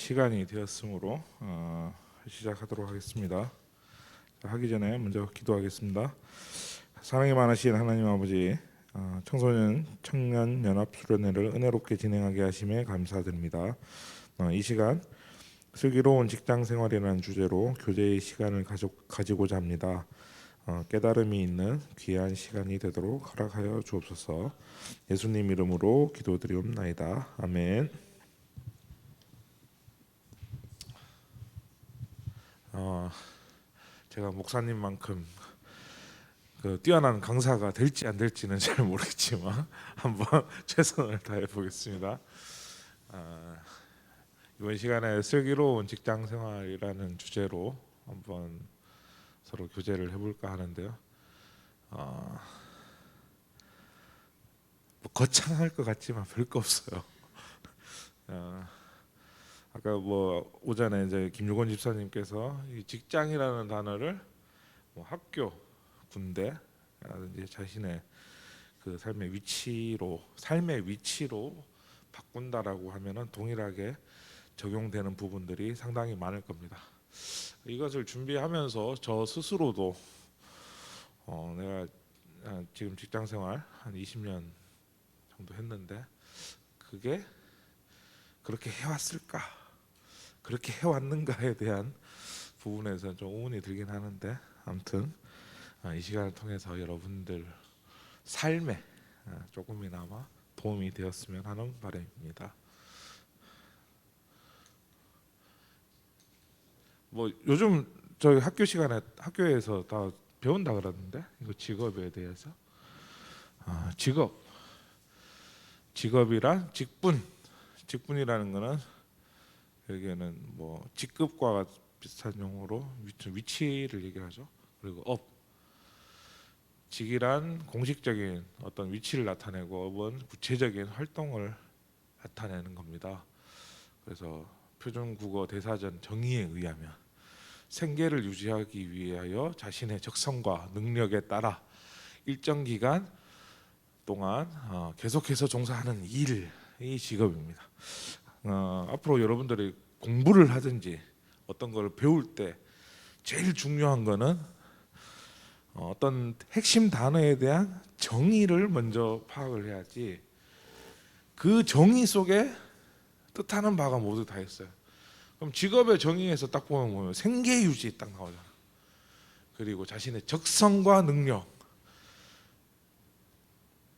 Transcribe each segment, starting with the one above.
시간이 되었으므로 시작하도록 하겠습니다. 하기 전에 먼저 기도하겠습니다. 사랑이 많으신 하나님 아버지, 청소년 청년 연합 수련회를 은혜롭게 진행하게 하심에 감사드립니다. 이 시간 슬기로운 직장 생활이라는 주제로 교제의 시간을 가지고자 합니다. 깨달음이 있는 귀한 시간이 되도록 허락하여 주옵소서. 예수님 이름으로 기도드리옵나이다. 아멘. 제가 목사님만큼 뛰어난 강사가 될지 안 될지는 잘 모르겠지만 한번 최선을 다해 보겠습니다. 이번 시간에 슬기로운 직장 생활이라는 주제로 한번 서로 교제를 해볼까 하는데요. 뭐 거창할 것 같지만 별거 없어요. 아까 오전에 이제 김유건 집사님께서 이 직장이라는 단어를 학교, 군대라든지 자신의 그 삶의 위치로 바꾼다라고 하면은 동일하게 적용되는 부분들이 상당히 많을 겁니다. 이것을 준비하면서 저 스스로도 내가 지금 직장 생활 한 20년 정도 했는데 그게 그렇게 해왔을까? 그렇게 해왔는가에 대한 부분에서 좀 의문이 들긴 하는데, 아무튼 이 시간을 통해서 여러분들 삶에 조금이나마 도움이 되었으면 하는 바람입니다. 요즘 저희 학교 시간에 학교에서 다 배운다 그러는데 이거 직업에 대해서 직업이란 직분이라는 거는 여기에는 직급과 비슷한 용어로 위치를 얘기하죠. 그리고 직이란 공식적인 어떤 위치를 나타내고 업은 구체적인 활동을 나타내는 겁니다. 그래서 표준국어 대사전 정의에 의하면 생계를 유지하기 위하여 자신의 적성과 능력에 따라 일정 기간 동안 계속해서 종사하는 일이 직업입니다. 앞으로 여러분들이 공부를 하든지 어떤 걸 배울 때 제일 중요한 거는 어떤 핵심 단어에 대한 정의를 먼저 파악을 해야지 그 정의 속에 뜻하는 바가 모두 다 있어요. 그럼 직업의 정의에서 딱 보면 생계유지 딱 나오잖아. 그리고 자신의 적성과 능력,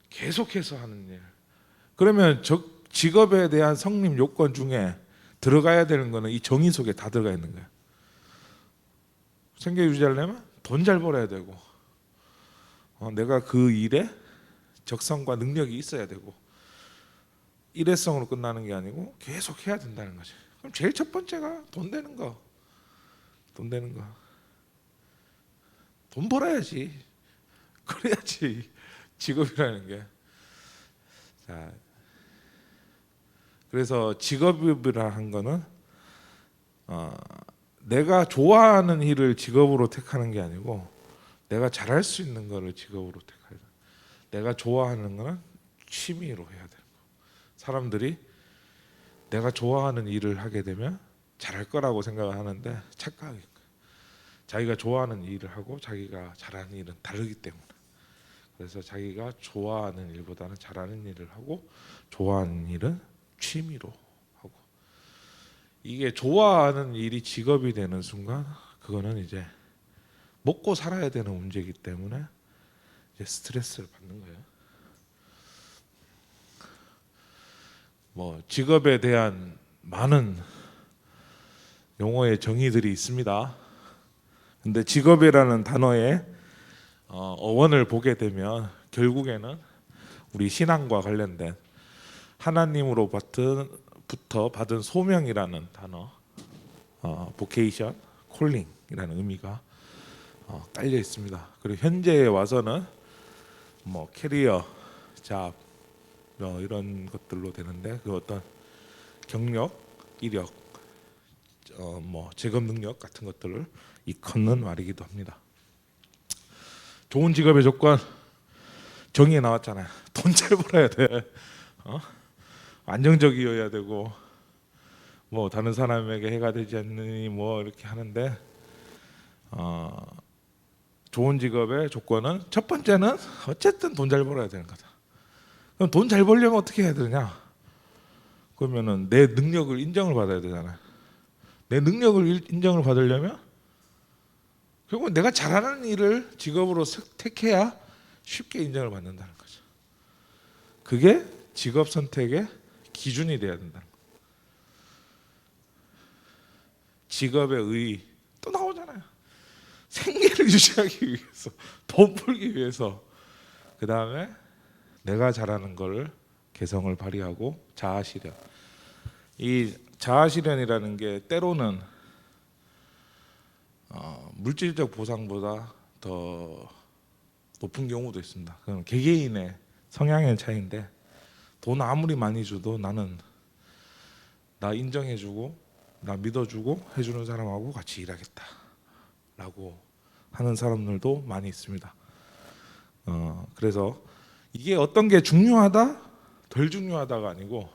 계속해서 하는 일. 그러면 직업에 대한 성립 요건 중에 들어가야 되는 거는 이 정의 속에 다 들어가 있는 거야. 생계 유지하려면 돈 잘 벌어야 되고, 내가 그 일에 적성과 능력이 있어야 되고, 일회성으로 끝나는 게 아니고 계속 해야 된다는 거지. 그럼 제일 첫 번째가 돈 되는 거. 돈 벌어야지. 그래야지 직업이라는 게. 자, 그래서 직업이라 한 거는 내가 좋아하는 일을 직업으로 택하는 게 아니고 내가 잘할 수 있는 거를 직업으로 택해야 돼. 내가 좋아하는 거는 취미로 해야 되는 거. 사람들이 내가 좋아하는 일을 하게 되면 잘할 거라고 생각하는데 착각일 거예요. 자기가 좋아하는 일을 하고 자기가 잘하는 일은 다르기 때문에. 그래서 자기가 좋아하는 일보다는 잘하는 일을 하고 좋아하는 일은 취미로 하고, 이게 좋아하는 일이 직업이 되는 순간 그거는 이제 먹고 살아야 되는 문제이기 때문에 이제 스트레스를 받는 거예요. 직업에 대한 많은 용어의 정의들이 있습니다. 근데 직업이라는 단어의 어원을 보게 되면 결국에는 우리 신앙과 관련된 하나님으로부터 받은 소명이라는 단어, vocation, calling이라는 의미가 깔려 있습니다. 그리고 현재에 와서는 캐리어, 잡 이런 것들로 되는데 그 어떤 경력, 이력, 직업 능력 같은 것들을 일컫는 말이기도 합니다. 좋은 직업의 조건 정의에 나왔잖아요. 돈 잘 벌어야 돼. 안정적이어야 되고 뭐 다른 사람에게 해가 되지 않느니 뭐 이렇게 하는데 좋은 직업의 조건은 첫 번째는 어쨌든 돈 잘 벌어야 되는 거다. 그럼 돈 잘 벌려면 어떻게 해야 되냐? 그러면은 내 능력을 인정을 받아야 되잖아요. 내 능력을 인정을 받으려면 결국 내가 잘하는 일을 직업으로 택해야 쉽게 인정을 받는다는 거죠. 그게 직업 선택의 기준이 돼야 된다는 거예요. 직업의 의의 또 나오잖아요. 생계를 유지하기 위해서, 돈 벌기 위해서, 그 다음에 내가 잘하는 걸 개성을 발휘하고 자아실현. 이 자아실현이라는 게 때로는 물질적 보상보다 더 높은 경우도 있습니다. 그건 개개인의 성향의 차이인데 돈 아무리 많이 줘도 나는 나 인정해주고 나 믿어주고 해주는 사람하고 같이 일하겠다라고 하는 사람들도 많이 있습니다. 그래서 이게 어떤 게 중요하다, 덜 중요하다가 아니고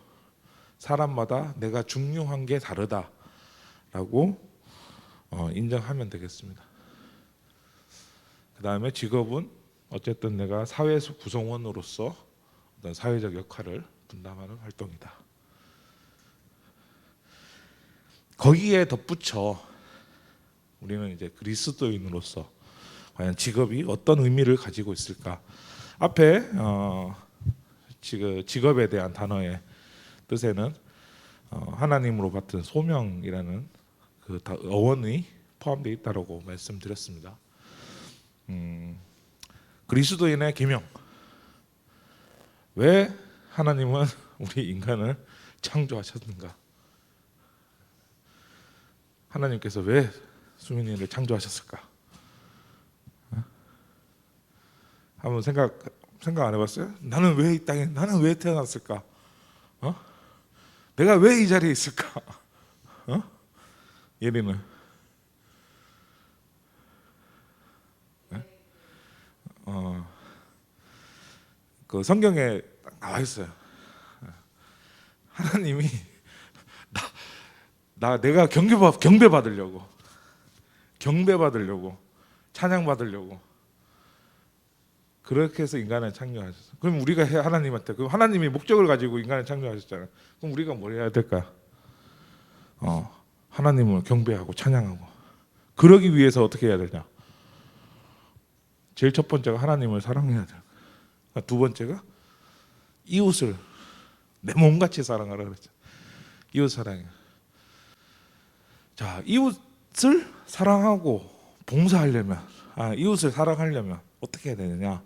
사람마다 내가 중요한 게 다르다라고 인정하면 되겠습니다. 그 다음에 직업은 어쨌든 내가 사회 구성원으로서 어떤 사회적 역할을 분담하는 활동이다. 거기에 덧붙여 우리는 이제 그리스도인으로서 과연 직업이 어떤 의미를 가지고 있을까? 앞에 직업에 대한 단어의 뜻에는 하나님으로 받은 소명이라는 그 어원이 포함되어 있다고 말씀드렸습니다. 그리스도인의 계명. 왜 하나님은 우리 인간을 창조하셨는가? 하나님께서 왜 수민이를 창조하셨을까? 한번 생각 안 해봤어요? 나는 왜 이 땅에, 나는 왜 태어났을까? 내가 왜 이 자리에 있을까? 예리는 그 성경에 딱 나와 있어요. 하나님이 내가 경배 받으려고 찬양 받으려고 그렇게 해서 인간을 창조하셨어요. 그럼 우리가 하나님한테 그 하나님이 목적을 가지고 인간을 창조하셨잖아요. 그럼 우리가 뭘 해야 될까? 하나님을 경배하고 찬양하고 그러기 위해서 어떻게 해야 되냐? 제일 첫 번째가 하나님을 사랑해야 돼요. 두 번째가 이웃을 내 몸같이 사랑하라 그랬죠. 이웃 사랑해. 자, 이웃을 사랑하고 봉사하려면, 이웃을 사랑하려면 어떻게 해야 되느냐?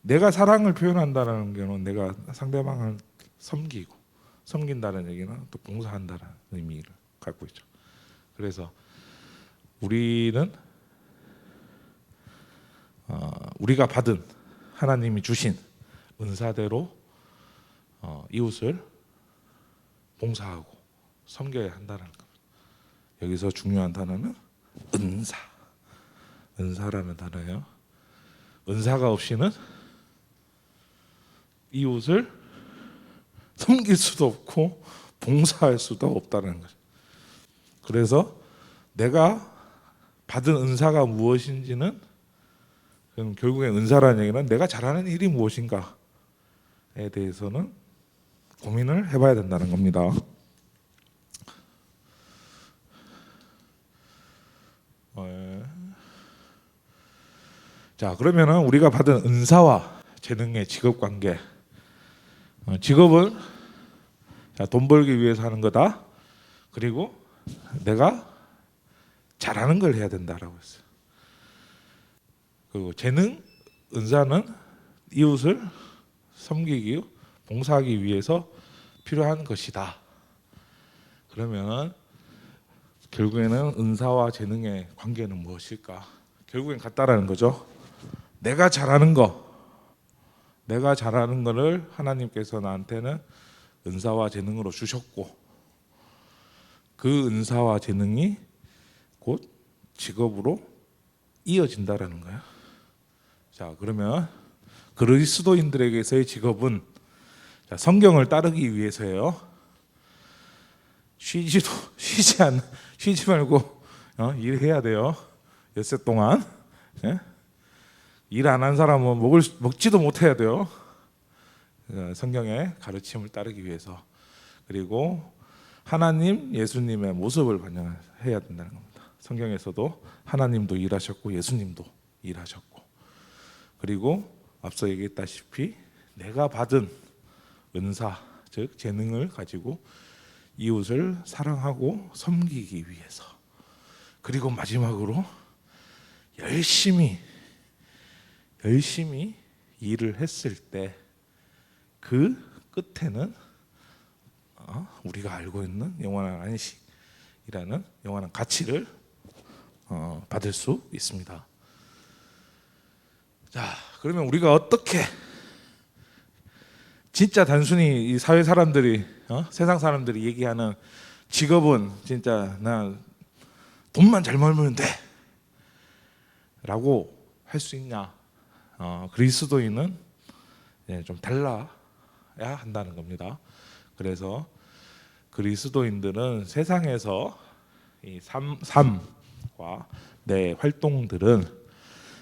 내가 사랑을 표현한다는 게는 내가 상대방을 섬긴다는 얘기는 또 봉사한다는 의미를 갖고 있죠. 그래서 우리는 우리가 받은 하나님이 주신 은사대로 이웃을 봉사하고 섬겨야 한다는 겁니다. 여기서 중요한 단어는 은사라는 단어예요. 은사가 없이는 이웃을 섬길 수도 없고 봉사할 수도 없다는 거죠. 그래서 내가 받은 은사가 무엇인지는 결국엔 은사라는 얘기는 내가 잘하는 일이 무엇인가에 대해서는 고민을 해봐야 된다는 겁니다. 자, 그러면은 우리가 받은 은사와 재능의 직업 관계. 직업은 돈 벌기 위해서 하는 거다. 그리고 내가 잘하는 걸 해야 된다라고 했어요. 그리고 재능, 은사는 이웃을 섬기기, 봉사하기 위해서 필요한 것이다. 그러면 결국에는 은사와 재능의 관계는 무엇일까? 결국엔 같다라는 거죠. 내가 잘하는 거를 하나님께서 나한테는 은사와 재능으로 주셨고 그 은사와 재능이 곧 직업으로 이어진다라는 거예요. 자, 그러면 그리스도인들에게서의 직업은 성경을 따르기 위해서예요. 쉬지 말고 일해야 돼요. 엿새 동안. 예? 일 안 한 사람은 먹지도 못해야 돼요. 성경의 가르침을 따르기 위해서. 그리고 하나님, 예수님의 모습을 반영해야 된다는 겁니다. 성경에서도 하나님도 일하셨고 예수님도 일하셨고, 그리고 앞서 얘기했다시피 내가 받은 은사, 즉 재능을 가지고 이웃을 사랑하고 섬기기 위해서, 그리고 마지막으로 열심히 일을 했을 때 그 끝에는 우리가 알고 있는 영원한 안식이라는 영원한 가치를 받을 수 있습니다. 자, 그러면 우리가 어떻게 진짜 단순히 이 사회 사람들이 세상 사람들이 얘기하는 직업은 진짜 나 돈만 잘 벌면 돼 라고 할 수 있냐? 그리스도인은 좀 달라야 한다는 겁니다. 그래서 그리스도인들은 세상에서 이 삶과 내 활동들은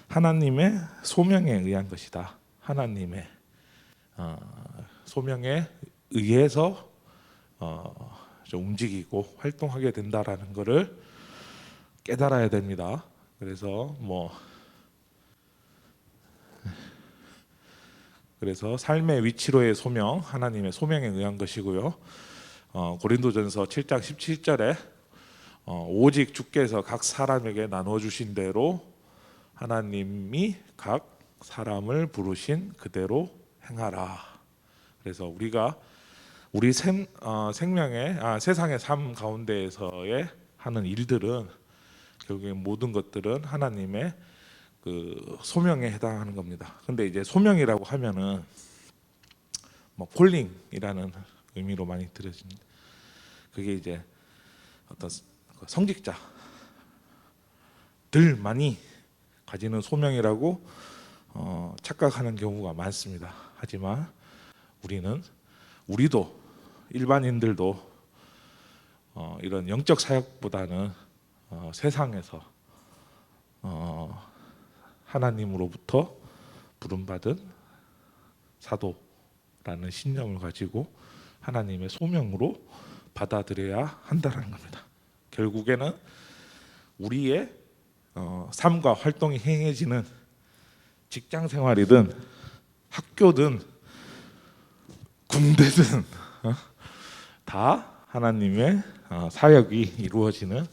하나님의 소명에 의한 것이다. 하나님의 소명에 의해서 좀 움직이고 활동하게 된다라는 것을 깨달아야 됩니다. 그래서 삶의 위치로의 소명, 하나님의 소명에 의한 것이고요. 고린도전서 7장 17절에 오직 주께서 각 사람에게 나눠 주신 대로 하나님이 각 사람을 부르신 그대로 행하라. 그래서 우리가 우리 생명의 세상의 삶 가운데에서의 하는 일들은 결국에 모든 것들은 하나님의 그 소명에 해당하는 겁니다. 근데 이제 소명이라고 하면은 콜링이라는 의미로 많이 들어집니다. 그게 이제 어떤 성직자들만이 가지는 소명이라고 착각하는 경우가 많습니다. 하지만 우리도 일반인들도 이런 영적 사역보다는 세상에서 하나님으로부터 부름받은 사도라는 신념을 가지고 하나님의 소명으로 받아들여야 한다는 겁니다. 결국에는 우리의 삶과 활동이 행해지는 직장 생활이든 학교든 군대든 다 하나님의 사역이 이루어지는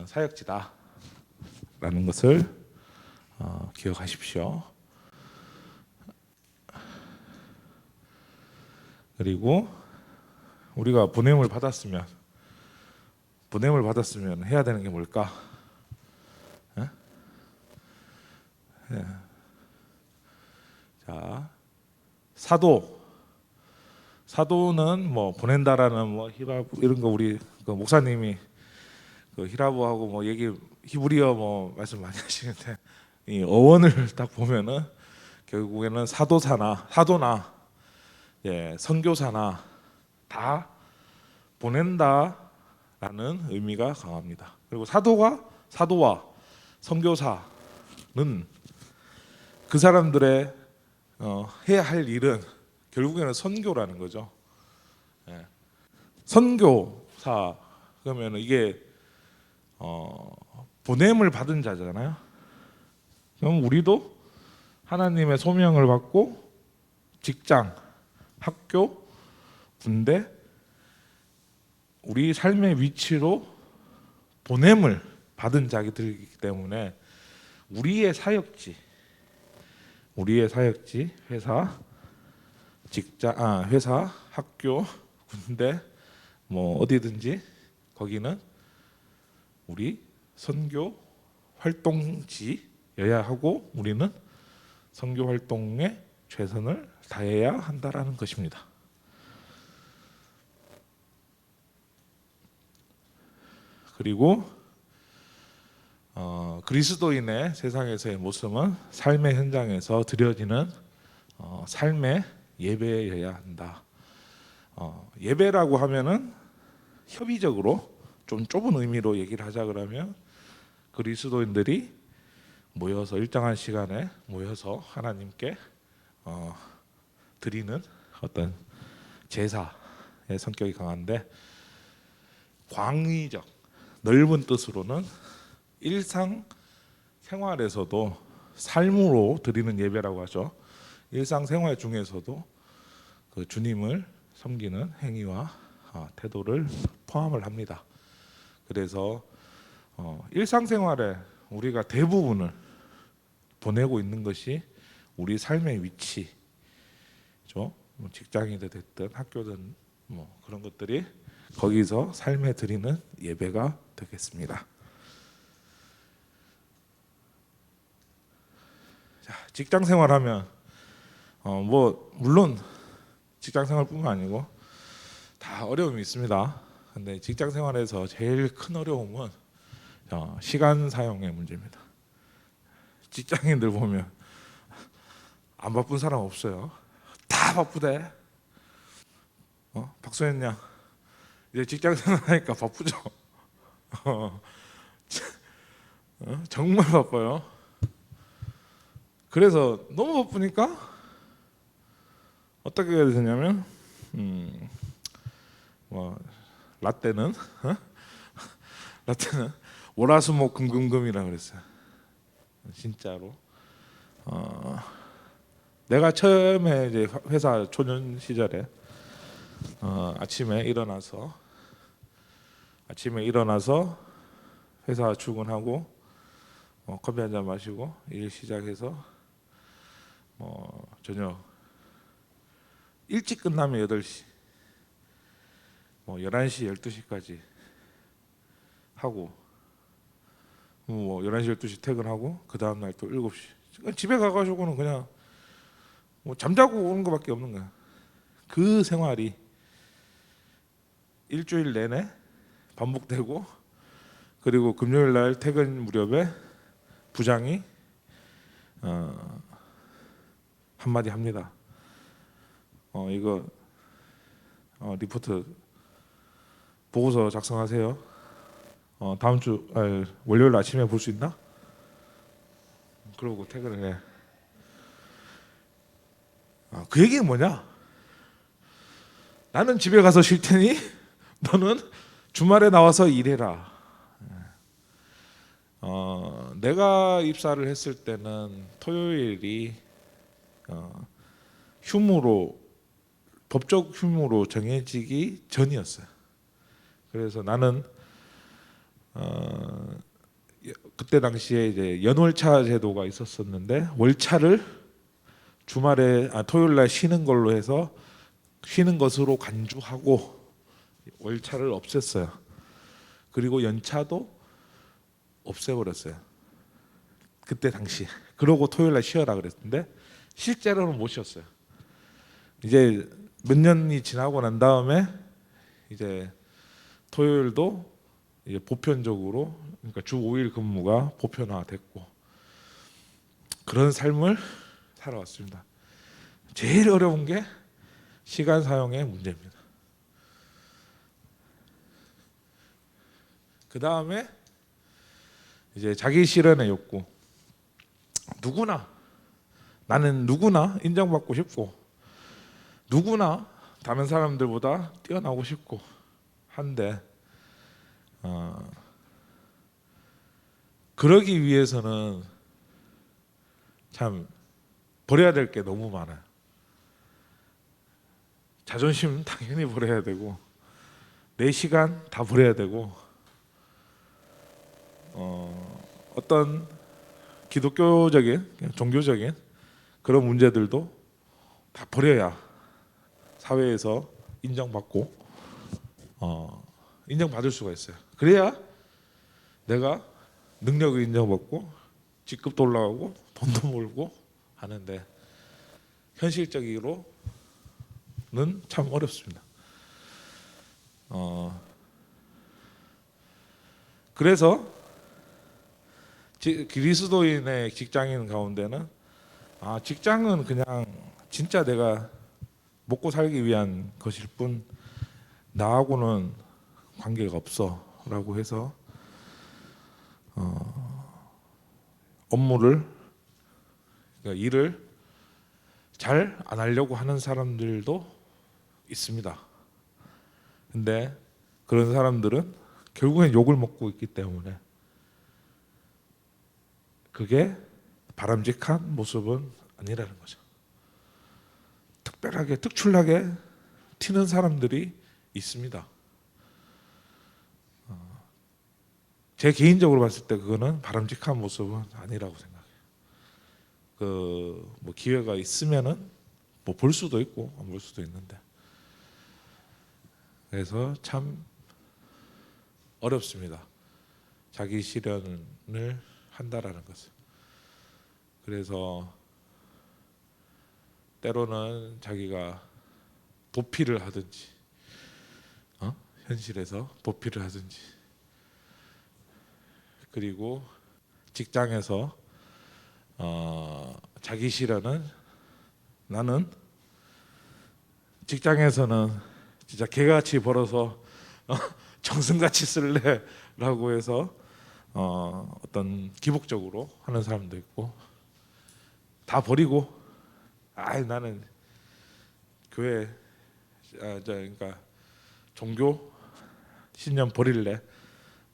사역지다라는 것을 기억하십시오. 그리고 우리가 보냄을 받았으면 해야 되는 게 뭘까? 자, 사도는 보낸다라는 이런 거 우리 목사님이 히라보하고 히브리어 말씀 많이 하시는데 이 어원을 딱 보면은 결국에는 사도나 선교사나 다 보낸다라는 의미가 강합니다. 그리고 사도와 선교사는 그 사람들의 해야 할 일은 결국에는 선교라는 거죠. 선교사 그러면 이게 보냄을 받은 자잖아요. 그럼 우리도 하나님의 소명을 받고 직장, 학교, 군대, 우리 삶의 위치로 보냄을 받은 자들이기 때문에 우리의 사역지, 회사, 학교, 군대, 어디든지 거기는 우리 선교 활동지여야 하고 우리는 선교 활동에 최선을 다해야 한다라는 것입니다. 그리고 그리스도인의 세상에서의 모습은 삶의 현장에서 드려지는 삶의 예배여야 한다. 예배라고 하면은 협의적으로 좀 좁은 의미로 얘기를 하자 그러면 그리스도인들이 모여서 일정한 시간에 모여서 하나님께 드리는 어떤 제사의 성격이 강한데, 광의적 넓은 뜻으로는 일상 생활에서도 삶으로 드리는 예배라고 하죠. 일상 생활 중에서도 그 주님을 섬기는 행위와 태도를 포함을 합니다. 그래서 일상생활에 우리가 대부분을 보내고 있는 것이 우리 삶의 위치죠. 뭐 직장이든 됐든 학교든 뭐 그런 것들이 거기서 삶에 드리는 예배가 되겠습니다. 자, 직장 생활하면 뭐 물론 직장 생활뿐만 아니고 다 어려움이 있습니다. 근데 직장 생활에서 제일 큰 어려움은 시간 사용의 문제입니다. 직장인들 보면 안 바쁜 사람 없어요. 다 바쁘대. 박소연 양 이제 직장 생활하니까 바쁘죠. 정말 바빠요. 그래서 너무 바쁘니까 어떻게 해야 되냐면 뭐 라떼는 월화수목금금금이라 그랬어요. 진짜로. 내가 처음에 이제 회사 초년 시절에 아침에 일어나서 회사 출근하고 커피 한 잔 마시고 일 시작해서 저녁 일찍 끝나면 8시, 11시, 12시까지 하고 11시, 12시 퇴근하고 그 다음날 또 7시 집에 가가지고는 그냥 잠자고 오는 것밖에 없는 거야. 그 생활이 일주일 내내 반복되고, 그리고 금요일 날 퇴근 무렵에 부장이 한마디 합니다. 이거 리포트 보고서 작성하세요. 다음 주 월요일 아침에 볼 수 있나? 그러고 퇴근을 해. 그 얘기는 뭐냐? 나는 집에 가서 쉴 테니 너는 주말에 나와서 일해라. 내가 입사를 했을 때는 토요일이 법적 휴무로 정해지기 전이었어요. 그래서 나는 그때 당시에 이제 연월차 제도가 있었었는데 월차를 토요일 날 쉬는 걸로 해서 쉬는 것으로 간주하고 월차를 없앴어요. 그리고 연차도 없애버렸어요. 그때 당시. 그러고 토요일 날 쉬어라 그랬는데 실제로는 못 쉬었어요. 이제 몇 년이 지나고 난 다음에 이제 토요일도 이제 보편적으로, 그러니까 주 5일 근무가 보편화됐고 그런 삶을 살아왔습니다. 제일 어려운 게 시간 사용의 문제입니다. 그 다음에 이제 자기 실현의 욕구. 나는 누구나 인정받고 싶고 누구나 다른 사람들보다 뛰어나고 싶고 한데 그러기 위해서는 참 버려야 될 게 너무 많아요. 자존심 당연히 버려야 되고 내 시간 다 버려야 되고 어떤 기독교적인 종교적인 그런 문제들도 다 버려야 사회에서 인정받고 인정받을 수가 있어요. 그래야 내가 능력을 인정받고 직급도 올라가고 돈도 벌고 하는데 현실적으로는 참 어렵습니다. 그래서 그리스도인의 직장인 가운데는 직장은 그냥 진짜 내가 먹고 살기 위한 것일 뿐 나하고는 관계가 없어라고 해서 업무를 그러니까 일을 잘 안 하려고 하는 사람들도 있습니다. 근데 그런 사람들은 결국엔 욕을 먹고 있기 때문에 그게 바람직한 모습은 아니라는 거죠. 특별하게 특출나게 튀는 사람들이 있습니다. 제 개인적으로 봤을 때 그거는 바람직한 모습은 아니라고 생각해요. 뭐 기회가 있으면은 뭐 볼 수도 있고 안 볼 수도 있는데, 그래서 참 어렵습니다. 자기 실현을 한다라는 것은. 그래서 때로는 자기가 도피를 하든지, 현실에서 도피를 하든지, 그리고 직장에서 자기 실현은, 나는 직장에서는 진짜 개같이 벌어서 정승같이 쓸래라고 해서 어떤 기복적으로 하는 사람도 있고, 다 버리고 나는 교회 그러니까 종교 신념 버릴래,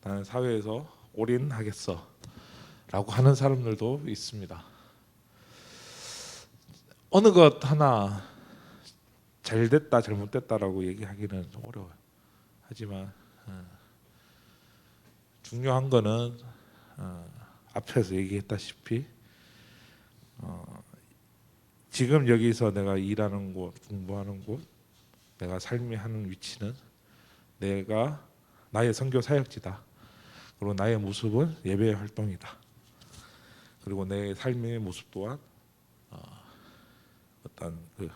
나는 사회에서 올인하겠어 라고 하는 사람들도 있습니다. 어느 것 하나 잘됐다 잘못됐다라고 얘기하기는 좀 어려워요. 하지만 중요한 거는 앞에서 얘기했다시피 지금 여기서 내가 일하는 곳, 공부하는 곳, 내가 삶이 하는 위치는 내가 나의 선교 사역지다. 그리고 나의 모습은 예배 활동이다. 그리고 내 삶의 모습 또한 어떤 그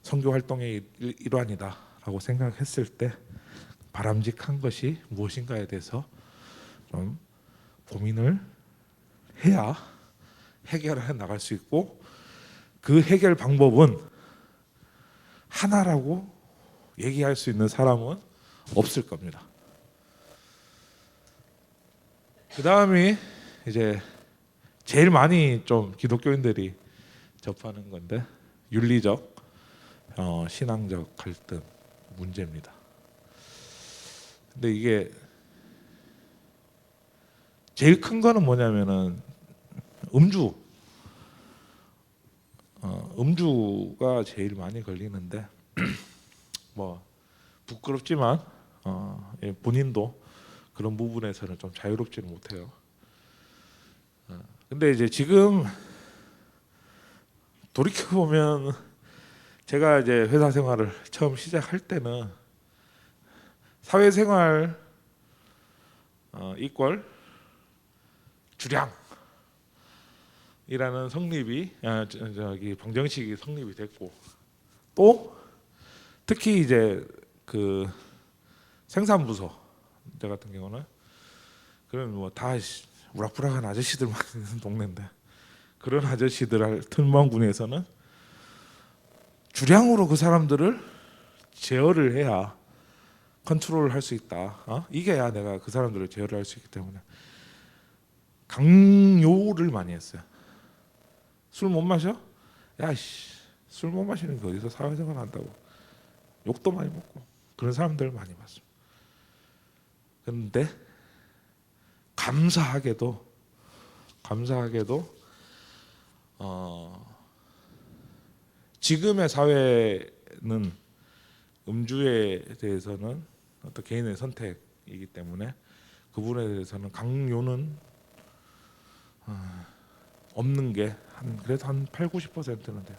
선교 활동의 일환이다라고 생각했을 때 바람직한 것이 무엇인가에 대해서 좀 고민을 해야 해결을 해 나갈 수 있고, 그 해결 방법은 하나라고 얘기할 수 있는 사람은 없을 겁니다. 그 다음이 이제 제일 많이 좀 기독교인들이 접하는 건데, 윤리적, 신앙적 갈등 문제입니다. 근데 이게 제일 큰 거는 뭐냐면은 음주가 제일 많이 걸리는데 뭐 부끄럽지만 본인도 그런 부분에서는 좀 자유롭지는 못해요. 근데 이제 지금 돌이켜 보면, 제가 이제 회사 생활을 처음 시작할 때는 사회생활 이퀄 주량이라는 성립이 방정식이 성립이 됐고, 또 특히 이제 그 생산부서 같은 경우는 그런 뭐 다 우락부락한 아저씨들만 있는 동네인데, 그런 아저씨들 틈멍군에서는 주량으로 그 사람들을 제어를 해야 컨트롤을 할 수 있다. 이게야 내가 그 사람들을 제어를 할 수 있기 때문에 강요를 많이 했어요. 술 못 마셔? 야씨, 술 못 마시는 게 어디서 사회생활 한다고. 욕도 많이 먹고 그런 사람들 많이 봤습니다. 그런데 감사하게도 지금의 사회는 음주에 대해서는 어떤 개인의 선택이기 때문에 그 부분에 대해서는 강요는 없는 게 그래도 한 80-90%는 돼요.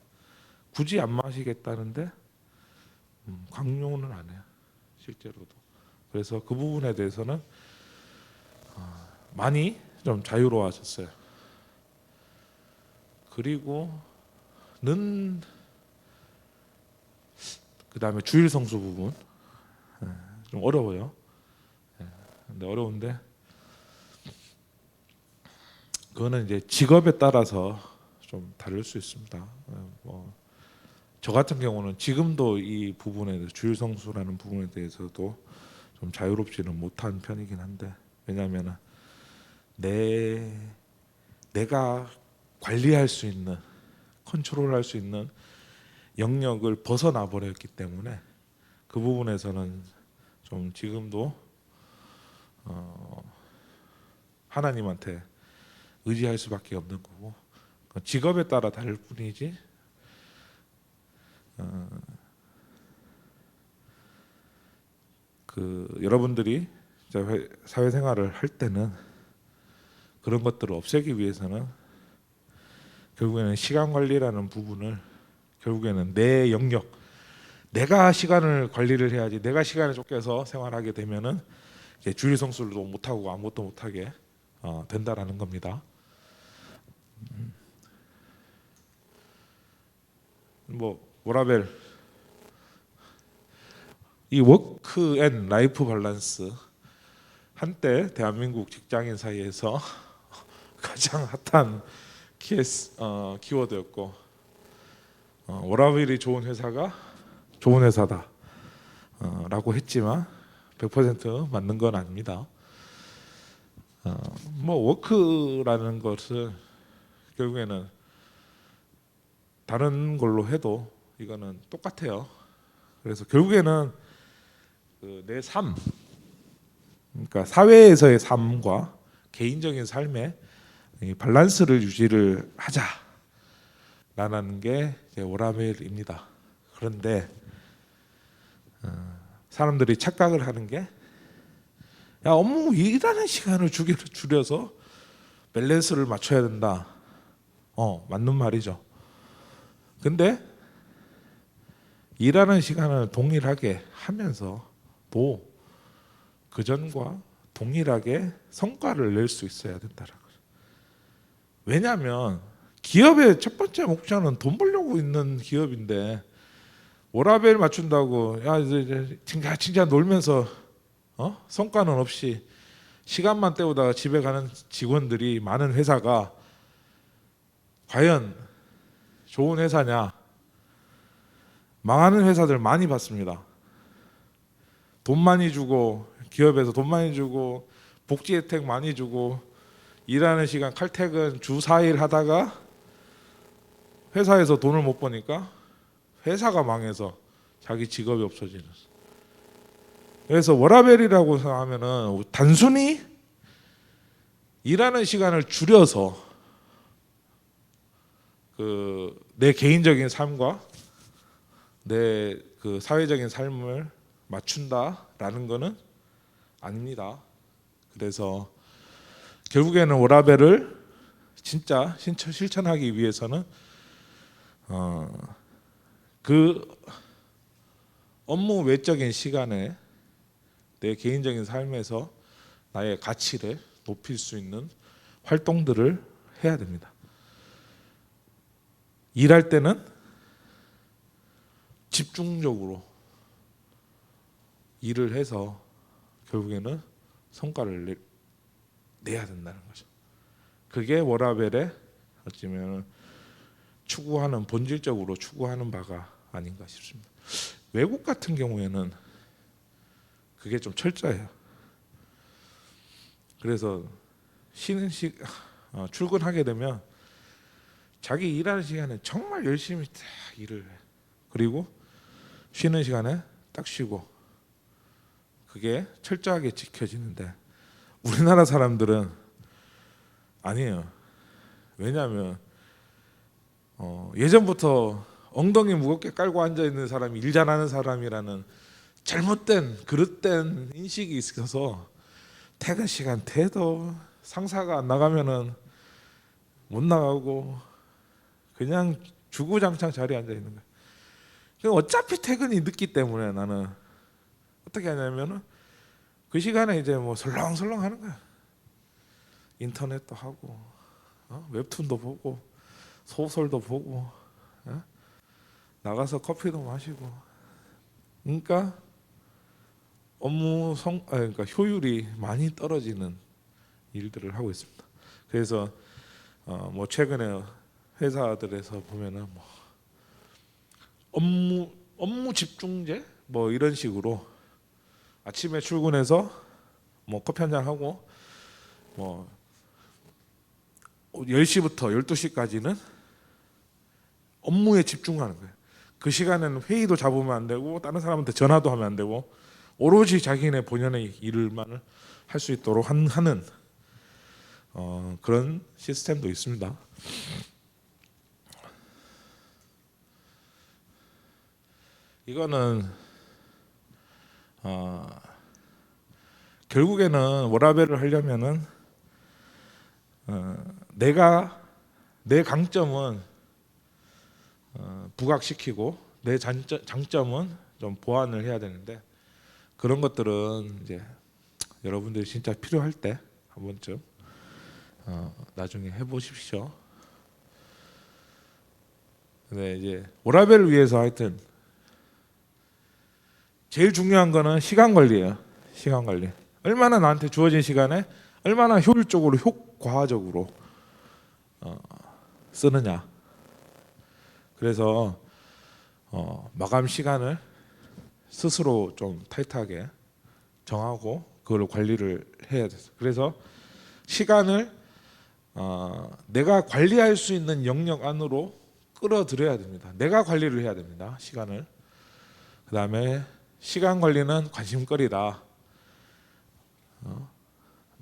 굳이 안 마시겠다는데 강요는 안 해요, 실제로도. 그래서 그 부분에 대해서는 많이 좀 자유로워졌어요. 그리고는 그 다음에 주일 성수 부분 좀 어려워요. 근데 어려운데 그거는 이제 직업에 따라서 좀 다를 수 있습니다. 저 같은 경우는 지금도 이 부분에 대해서 주일 성수라는 부분에 대해서도 좀 좀 자유롭지는 못한 편이긴 한데, 왜냐하면 내가 관리할 수 있는, 컨트롤할 수 있는 영역을 벗어나 버렸기 때문에 그 부분에서는 좀 지금도 하나님한테 의지할 수밖에 없는 거고, 직업에 따라 다를 뿐이지 여러분들이 사회생활을 할 때는 그런 것들을 없애기 위해서는 결국에는 시간 관리라는 부분을, 결국에는 내 영역, 내가 시간을 관리를 해야지. 내가 시간에 쫓겨서 생활하게 되면은 이제 주일 성수도 못하고 아무것도 못하게 된다라는 겁니다. 워라벨, 이 워크 앤 라이프 밸런스, 한때 대한민국 직장인 사이에서 가장 핫한 키워드였고, 워라벨이 좋은 회사가 좋은 회사다 라고 했지만 100% 맞는 건 아닙니다. 워크라는 것은 결국에는 다른 걸로 해도 이거는 똑같아요. 그래서 결국에는 내 삶, 그러니까 사회에서의 삶과 개인적인 삶의 이 밸런스를 유지를 하자라는 게 워라벨입니다. 그런데 사람들이 착각을 하는 게, 야, 업무 일하는 시간을 줄여서 밸런스를 맞춰야 된다. 맞는 말이죠. 근데 일하는 시간을 동일하게 하면서도 그전과 동일하게 성과를 낼 수 있어야 된다는 거죠. 왜냐하면 기업의 첫 번째 목표는 돈 벌려고 있는 기업인데, 워라밸 맞춘다고 야 이제 진짜 놀면서 성과는 없이 시간만 때우다가 집에 가는 직원들이 많은 회사가 과연 좋은 회사냐? 망하는 회사들 많이 봤습니다. 돈 많이 주고, 기업에서 돈 많이 주고, 복지 혜택 많이 주고, 일하는 시간 칼퇴근 주 4일 하다가 회사에서 돈을 못 버니까 회사가 망해서 자기 직업이 없어지는. 그래서 워라밸이라고 생각하면은 단순히 일하는 시간을 줄여서 내 개인적인 삶과 내 사회적인 삶을 맞춘다라는 것은 아닙니다. 그래서 결국에는 워라밸을 진짜 실천하기 위해서는 그 업무 외적인 시간에 내 개인적인 삶에서 나의 가치를 높일 수 있는 활동들을 해야 됩니다. 일할 때는 집중적으로 일을 해서 결국에는 성과를 내야 된다는 거죠. 그게 워라밸의 어쩌면 본질적으로 추구하는 바가 아닌가 싶습니다. 외국 같은 경우에는 그게 좀 철저해요. 그래서 출근하게 되면 자기 일하는 시간에 정말 열심히 딱 일을 해. 그리고 쉬는 시간에 딱 쉬고, 그게 철저하게 지켜지는데 우리나라 사람들은 아니에요. 왜냐하면 예전부터 엉덩이 무겁게 깔고 앉아 있는 사람이 일 잘하는 사람이라는 잘못된 그릇된 인식이 있어서 퇴근 시간 돼도 상사가 안 나가면은 못 나가고 그냥 주구장창 자리에 앉아 있는 거야. 어차피 퇴근이 늦기 때문에 나는 어떻게 하냐면은 그 시간에 이제 뭐 설렁설렁 하는 거야. 인터넷도 하고, 웹툰도 보고, 소설도 보고, 나가서 커피도 마시고. 그러니까 그러니까 효율이 많이 떨어지는 일들을 하고 있습니다. 그래서 뭐 최근에 회사들에서 보면은 뭐 업무 집중제 뭐 이런 식으로 아침에 출근해서 뭐 커피 한잔 하고 뭐 10시부터 12시까지는 업무에 집중하는 거예요. 그 시간에는 회의도 잡으면 안 되고 다른 사람한테 전화도 하면 안 되고 오로지 자기네 본연의 일만 할 수 있도록 하는 그런 시스템도 있습니다. 이거는 결국에는 워라밸을 하려면은 내 강점은 부각시키고 내 장점은 좀 보완을 해야 되는데 그런 것들은 이제 여러분들이 진짜 필요할 때 한 번쯤 나중에 해보십시오. 근데 이제 워라밸을 위해서 하여튼 제일 중요한 거는 시간 관리예요. 시간 관리. 얼마나 나한테 주어진 시간에 얼마나 효율적으로 효과적으로 쓰느냐. 그래서 마감 시간을 스스로 좀 타이트하게 정하고 그걸 관리를 해야 돼요. 그래서 시간을 내가 관리할 수 있는 영역 안으로 끌어들여야 됩니다. 내가 관리를 해야 됩니다. 시간을. 그 다음에 시간 관리는 관심거리다.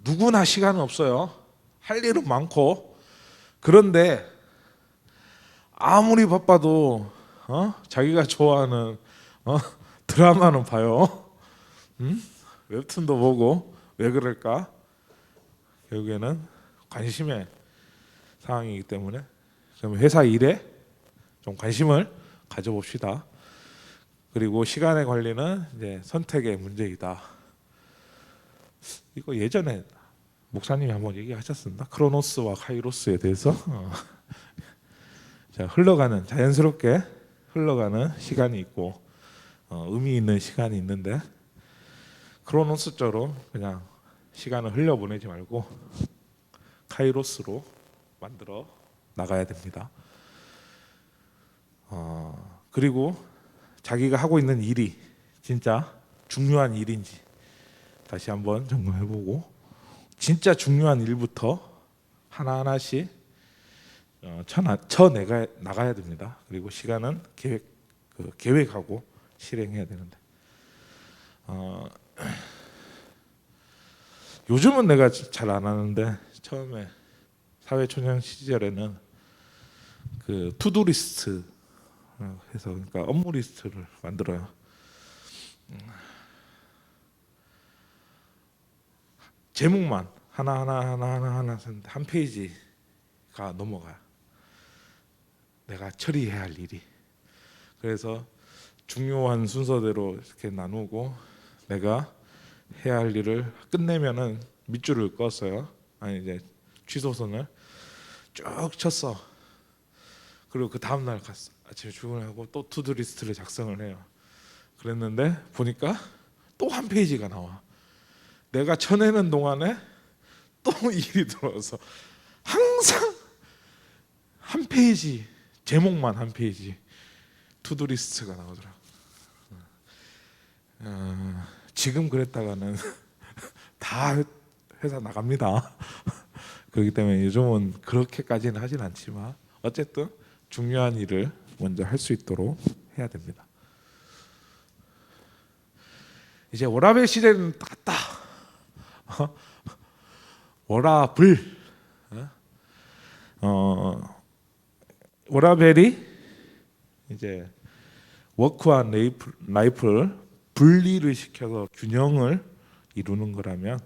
누구나 시간은 없어요. 할 일은 많고 그런데 아무리 바빠도 자기가 좋아하는 드라마는 봐요. 웹툰도 보고 왜 그럴까? 결국에는 관심의 상황이기 때문에 그럼 회사 일에 좀 관심을 가져봅시다. 그리고 시간의 관리는 이제 선택의 문제이다. 이거 예전에 목사님이 한번 얘기하셨습니다. 크로노스와 카이로스에 대해서 자, 자연스럽게 흘러가는 시간이 있고 의미 있는 시간이 있는데 크로노스처럼 그냥 시간을 흘려보내지 말고 카이로스로 만들어 나가야 됩니다. 그리고 자기가 하고 있는 일이 진짜 중요한 일인지 다시 한번 점검해보고 진짜 중요한 일부터 하나하나씩 나가야 됩니다. 그리고 시간은 계획하고 실행해야 되는데 요즘은 내가 잘 안 하는데 처음에 사회초년 시절에는 그 투두 리스트 해서 그러니까 업무 리스트를 만들어요. 제목만 하나 한 페이지가 넘어가요. 내가 처리해야 할 일이. 그래서 중요한 순서대로 이렇게 나누고 내가 해야 할 일을 끝내면은 밑줄을 그었어요. 아니 이제 취소선을 쭉 쳤어. 그리고 그 다음 날 갔어. 아침에 출근하고 또 투두 리스트를 작성을 해요. 그랬는데 보니까 또 한 페이지가 나와. 내가 쳐내는 동안에 또 일이 들어와서 항상 한 페이지 제목만 한 페이지 투두 리스트가 나오더라. 지금 그랬다가는 다 회사 나갑니다. 그렇기 때문에 요즘은 그렇게까지는 하진 않지만 어쨌든 중요한 일을 먼저 할 수 있도록 해야 됩니다. 이제 워라밸 시대는 갔다. 워라블. 워라밸이 이제 워크와 라이프를 분리를 시켜서 균형을 이루는 거라면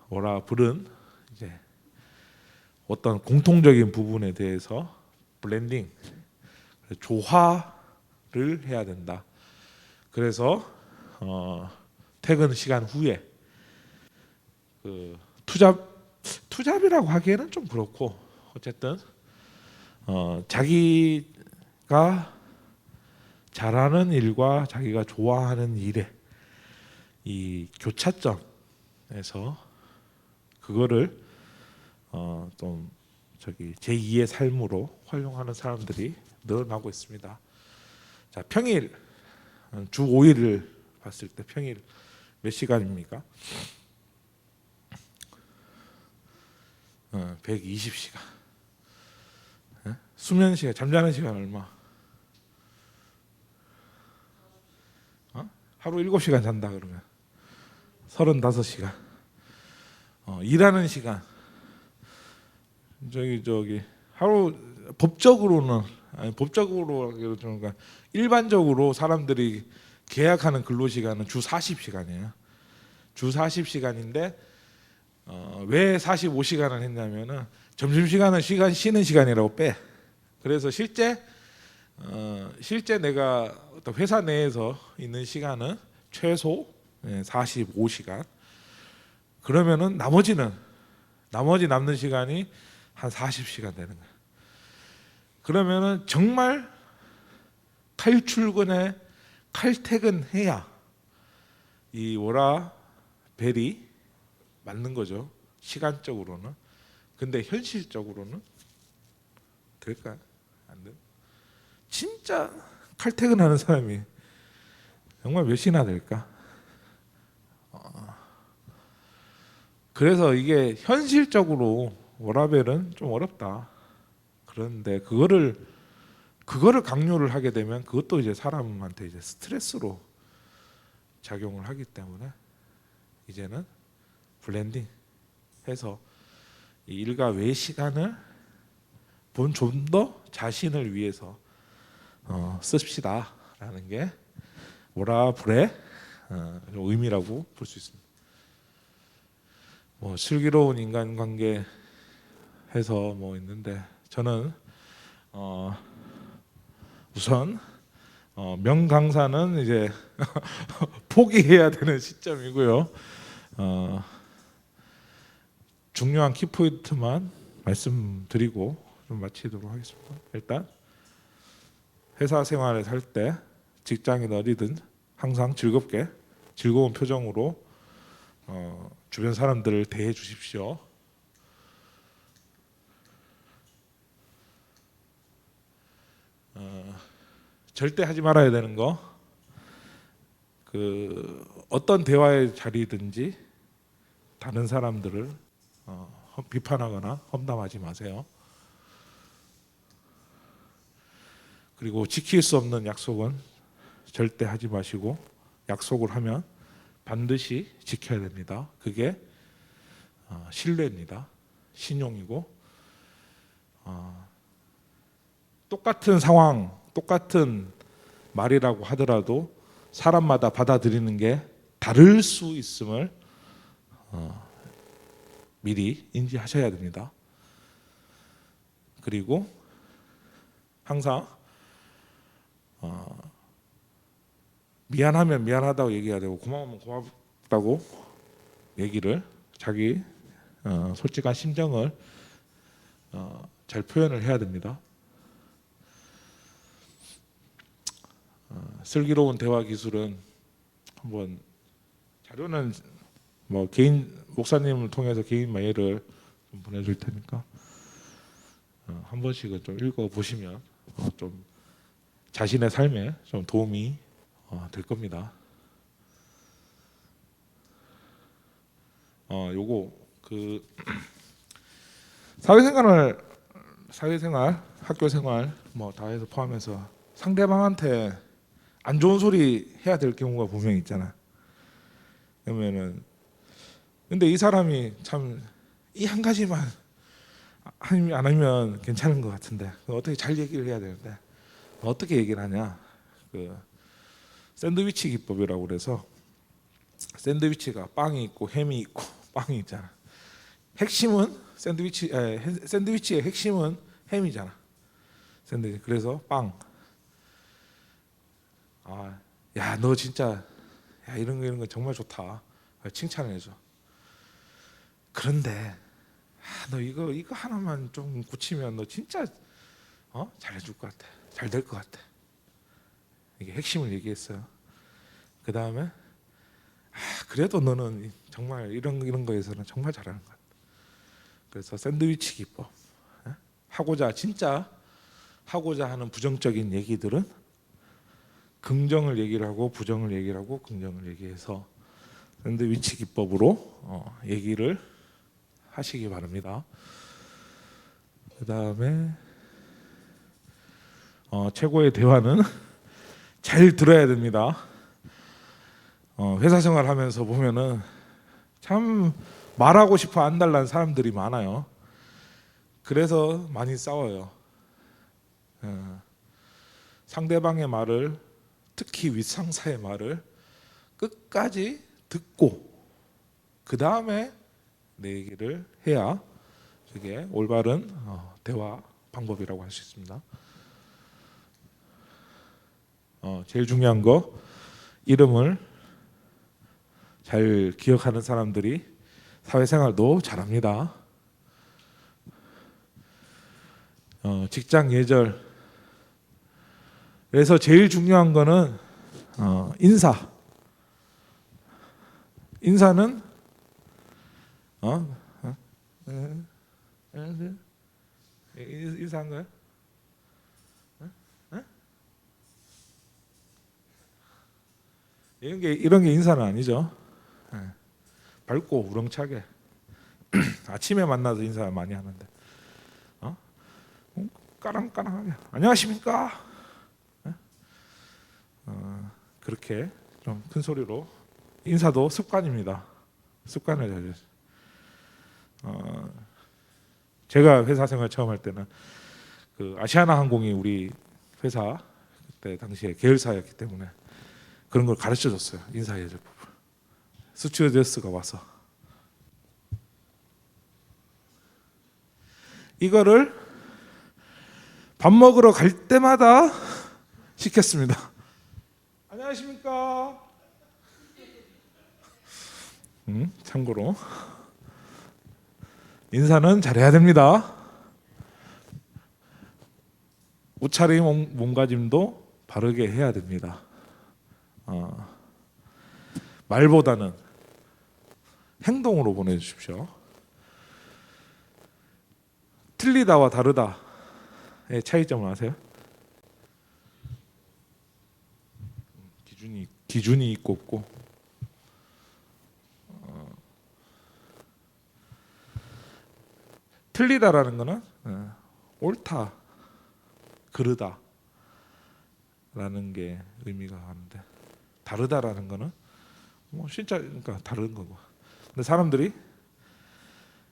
워라블은 이제 어떤 공통적인 부분에 대해서 블렌딩, 조화를 해야 된다. 그래서 퇴근 시간 후에 그 투잡이라고 하기에는 좀 그렇고 어쨌든 자기가 잘하는 일과 자기가 좋아하는 일의 이 교차점에서 그거를 좀 제2의 삶으로 활용하는 사람들이 늘어나고 있습니다. 자, 평일 주 5일을 봤을 때 평일 몇 시간입니까? 120시간. 수면 시간, 잠자는 시간 얼마? 하루 7시간 잔다 그러면 35시간. 일하는 시간 저기 하루 법적으로는 아니 법적으로 그러니까 일반적으로 사람들이 계약하는 근로 시간은 주 40시간이에요. 주 40시간인데 왜 45시간을 했냐면은 점심 시간은 쉬는 시간이라고 빼. 그래서 실제 내가 어떤 회사 내에서 있는 시간은 최소 45시간. 그러면은 나머지 남는 시간이 한 40시간 되는 거야. 그러면은 정말 칼출근에 칼퇴근해야 이 워라밸이 맞는 거죠. 시간적으로는. 근데 현실적으로는 될까요? 안 돼. 진짜 칼퇴근하는 사람이 정말 몇이나 될까? 그래서 이게 현실적으로 워라밸은 좀 어렵다. 그런데 그거를 강요를 하게 되면 그것도 이제 사람한테 이제 스트레스로 작용을 하기 때문에 이제는 블렌딩 해서 이 일과 외 시간을 좀 더 자신을 위해서 씁시다라는 게 워라밸의 의미라고 볼 수 있습니다. 뭐 슬기로운 인간관계 해서 뭐 있는데 저는 우선 명강사는 이제 포기해야 되는 시점이고요. 중요한 키포인트만 말씀드리고 좀 마치도록 하겠습니다. 일단 회사 생활을 할 때 직장인 어디든 항상 즐겁게 즐거운 표정으로 주변 사람들을 대해 주십시오. 절대 하지 말아야 되는 거, 어떤 대화의 자리든지 다른 사람들을 비판하거나 험담하지 마세요. 그리고 지킬 수 없는 약속은 절대 하지 마시고 약속을 하면 반드시 지켜야 됩니다. 그게 신뢰입니다. 신용이고 똑같은 상황, 똑같은 말이라고 하더라도 사람마다 받아들이는 게 다를 수 있음을 미리 인지하셔야 됩니다. 그리고 항상 미안하면 미안하다고 얘기해야 되고 고마우면 고맙다고 얘기를 자기 솔직한 심정을 잘 표현을 해야 됩니다. 슬기로운 대화 기술은 한번 자료는 뭐 개인 목사님을 통해서 개인 메일을 좀 보내줄 테니까 한 번씩은 좀 읽어 보시면 좀 자신의 삶에 좀 도움이 될 겁니다. 요거 사회생활, 학교생활 뭐 다 해서 포함해서 상대방한테 안 좋은 소리 해야 될 경우가 분명히 있잖아. 그러면은 근데 이 사람이 참 이 한 가지만 안 하면 괜찮은 것 같은데 어떻게 잘 얘기를 해야 되는데 어떻게 얘기를 하냐? 샌드위치 기법이라고 그래서 샌드위치가 빵이 있고 햄이 있고 빵이 있잖아. 핵심은 샌드위치의 핵심은 햄이잖아. 샌드위치. 그래서 빵. 야, 너 진짜 이런 거 정말 좋다. 칭찬을 해줘. 그런데 너 이거 하나만 좀 고치면 너 진짜 잘해줄 것 같아. 잘 될 것 같아. 이게 핵심을 얘기했어요. 그 다음에 그래도 너는 정말 이런 거에서는 정말 잘하는 것 같아. 그래서 샌드위치 기법. 진짜 하고자 하는 부정적인 얘기들은 긍정을 얘기를 하고 부정을 얘기를 하고 긍정을 얘기해서 샌드위치 기법으로 얘기를 하시기 바랍니다. 그 다음에 최고의 대화는 잘 들어야 됩니다. 회사 생활하면서 보면은 참 말하고 싶어 안달난 사람들이 많아요. 그래서 많이 싸워요. 상대방의 말을, 특히 윗상사의 말을 끝까지 듣고 그 다음에 내 얘기를 해야 그게 올바른 대화 방법이라고 할 수 있습니다. 제일 중요한 거, 이름을 잘 기억하는 사람들이 사회생활도 잘합니다. 직장 예절. 그래서 제일 중요한 거는 인사. 인사는 인사한 거야? 이런 게 인사는 아니죠. 밝고 우렁차게 아침에 만나서 인사 많이 하는데 까랑까랑하게 안녕하십니까? 그렇게 좀 큰 소리로 인사도 습관입니다. 습관을 잘. 제가 회사 생활 처음 할 때는 그 아시아나 항공이 우리 회사 그때 당시에 계열사였기 때문에 그런 걸 가르쳐 줬어요. 인사 예절법을. 스튜어디스가 와서 이거를 밥 먹으러 갈 때마다 시켰습니다. 안녕하십니까? 참고로 인사는 잘해야 됩니다. 옷차림, 몸가짐도 바르게 해야 됩니다. 말보다는 행동으로 보내주십시오. 틀리다와 다르다의 차이점을 아세요? 기준이 있고 없고. 틀리다라는 거는 옳다, 그르다라는 게 의미가 가는데, 다르다라는 거는 뭐 진짜 그러니까 다른 거고. 근데 사람들이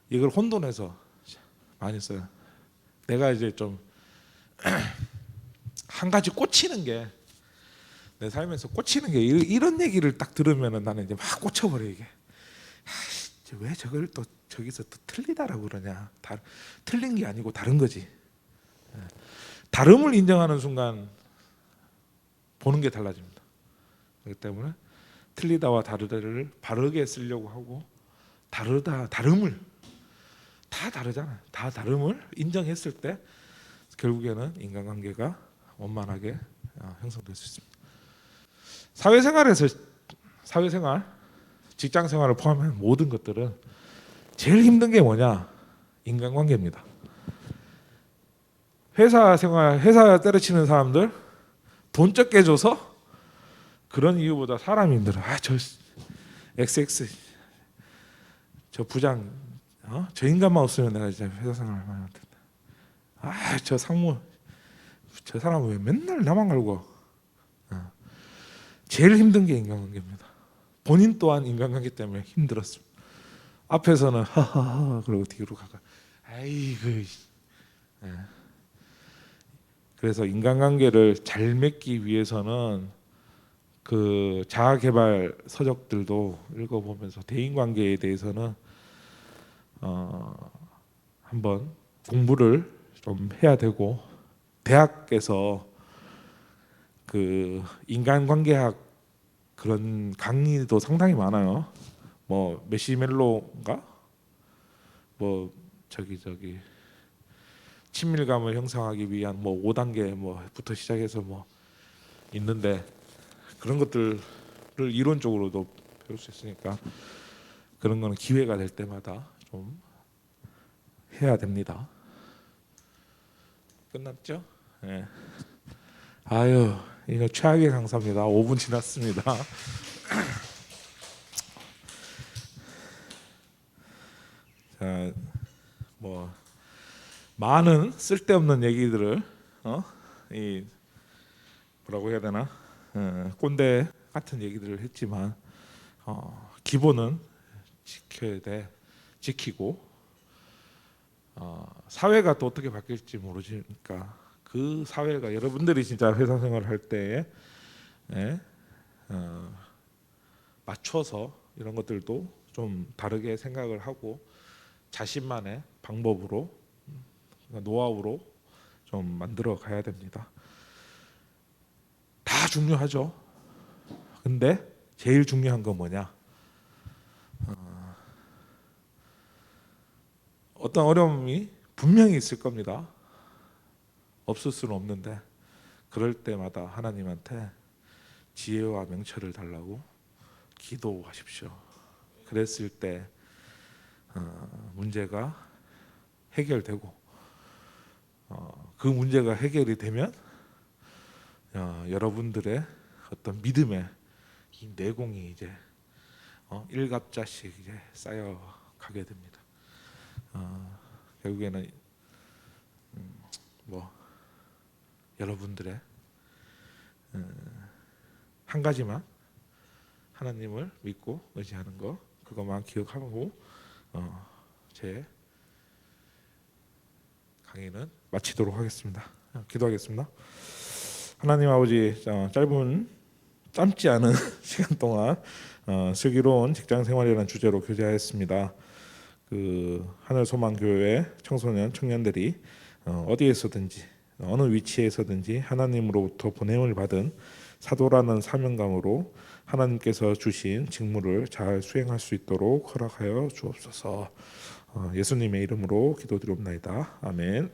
이걸 혼돈해서 많이 써요. 내가 이제 좀 한 가지 꽂히는 게, 내 삶에서 꽂히는 게 이런 얘기를 딱 들으면은 나는 이제 막 꽂혀버려. 이게 왜 저걸 또 저기서 또 틀리다라고 그러냐. 틀린 게 아니고 다른 거지. 다름을 인정하는 순간 보는 게 달라집니다. 그렇기 때문에 틀리다와 다르다를 바르게 쓰려고 하고, 다름을 다 다르잖아요. 다 다름을 인정했을 때 결국에는 인간관계가 원만하게 형성될 수 있습니다. 사회생활, 직장생활을 포함한 모든 것들은 제일 힘든 게 뭐냐? 인간관계입니다. 회사 때려치는 사람들, 돈 적게 줘서 그런 이유보다 사람이 힘들어. 저 XX 저 부장, 저 인간만 없으면 내가 진짜 회사 생활 많이 할 텐데. 저 상무, 저 사람은 왜 맨날 나만 갈고. 제일 힘든 게 인간관계입니다. 본인 또한 인간관계 때문에 힘들었습니다. 앞에서는 하하하 그러고 뒤로 가가. 아이고. 그래서 인간관계를 잘 맺기 위해서는 그 자아개발 서적들도 읽어보면서 대인관계에 대해서는 한번 공부를 좀 해야 되고, 대학에서 그 인간관계학 그런 강의도 상당히 많아요. 뭐 메시멜로인가? 뭐 저기 친밀감을 형성하기 위한 뭐 5단계 뭐부터 시작해서 뭐 있는데, 그런 것들을 이론적으로도 배울 수 있으니까 그런 거는 기회가 될 때마다 좀 해야 됩니다. 끝났죠? 네. 아유, 이거 최악의 강사입니다. 5분 지났습니다. 자, 뭐 많은 쓸데없는 얘기들을 이 뭐라고 해야 되나 꼰대 같은 얘기들을 했지만 기본은 지켜야 돼. 지키고 사회가 또 어떻게 바뀔지 모르니까 그 사회가 여러분들이 진짜 회사 생활을 할 때에 예, 맞춰서 이런 것들도 좀 다르게 생각을 하고 자신만의 방법으로 노하우로 좀 만들어 가야 됩니다. 다 중요하죠. 근데 제일 중요한 건 뭐냐? 어떤 어려움이 분명히 있을 겁니다. 없을 수는 없는데 그럴 때마다 하나님한테 지혜와 명철을 달라고 기도하십시오. 그랬을 때 문제가 해결되고 그 문제가 해결이 되면 여러분들의 어떤 믿음의 이 내공이 이제 일갑자씩 이제 쌓여가게 됩니다. 결국에는 뭐 여러분들의 한 가지만 하나님을 믿고 의지하는 거 그것만 기억하고 제 강의는 마치도록 하겠습니다. 기도하겠습니다. 하나님 아버지, 짧지 않은 시간 동안 슬기로운 직장 생활이라는 주제로 교제하였습니다. 그 하늘소망교회 청소년 청년들이 어디에서든지 어느 위치에서든지 하나님으로부터 보냄을 받은 사도라는 사명감으로 하나님께서 주신 직무를 잘 수행할 수 있도록 허락하여 주옵소서. 예수님의 이름으로 기도드리옵나이다. 아멘.